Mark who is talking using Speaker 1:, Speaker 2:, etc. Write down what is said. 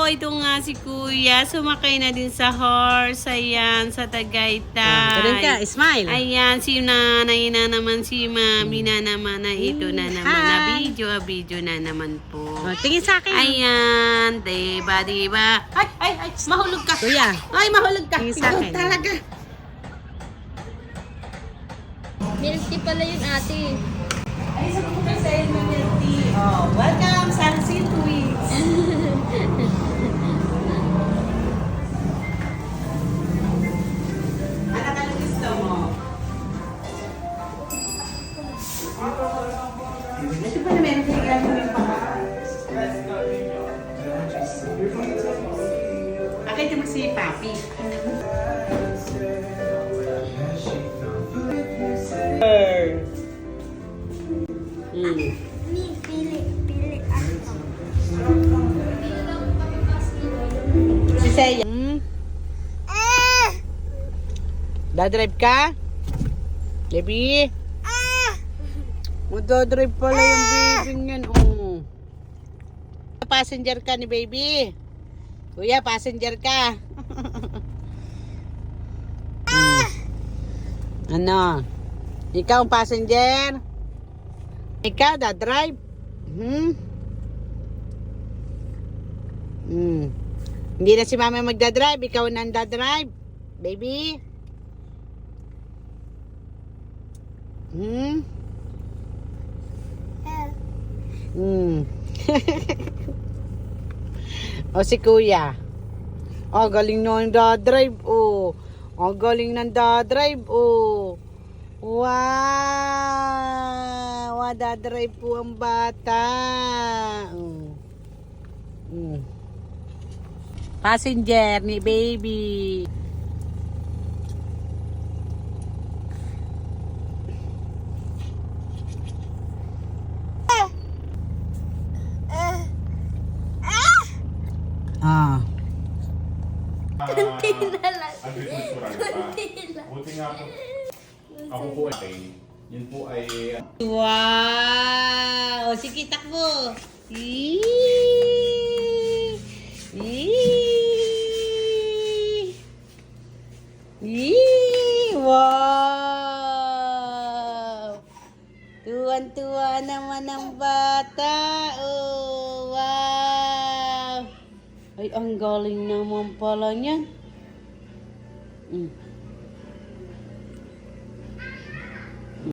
Speaker 1: Hello, ito nga si Kuya. Sumakay na din sa horse. Ayan, sa Tagaytay.
Speaker 2: Ganun ka, smile.
Speaker 1: Ayan, si nanay na naman, si mami na naman. Na ito na naman. Na video na naman po.
Speaker 2: Oh, tingin sa akin.
Speaker 1: Ayan, diba? Ay, mahulog ka.
Speaker 2: Kuya.
Speaker 1: Ay, mahulog ka.
Speaker 2: Tingin sa
Speaker 1: Ikaw
Speaker 2: akin.
Speaker 1: talaga.
Speaker 3: Milk tea pala yun, ate.
Speaker 1: Ay, sa mga sa inyo, milk tea. Oh, welcome sa Sweets. Ano ka lang gusto mo? Ito pa na meron kayo gagawin pa. Akit mo si Papi.
Speaker 3: Pili ako.
Speaker 2: Si Seya. Dadrive ka? Baby? Magdadrive pala yung baby niyan. Oh. Passenger ka ni baby. Kuya, passenger ka. Ano? Ikaw ang passenger? Ikaw, dadrive? Hindi na si mama magdadrive, ikaw na ang dadrive. Baby? O si kuya. Oh, galing na ang dadrive, oh. Oh, galing ng dadrive, oh. Wow! Dadrive po ang bata. Passenger ni baby.
Speaker 3: Kunti na lang.
Speaker 4: Kunti lang. Buti nga po. Ako po ay, yun po ay...
Speaker 2: Wow! O, sige, takbo. Eee! Wow! Tuwan-tuwa naman ang bata. Oh, wow! Ay, ang galing naman pala niyan.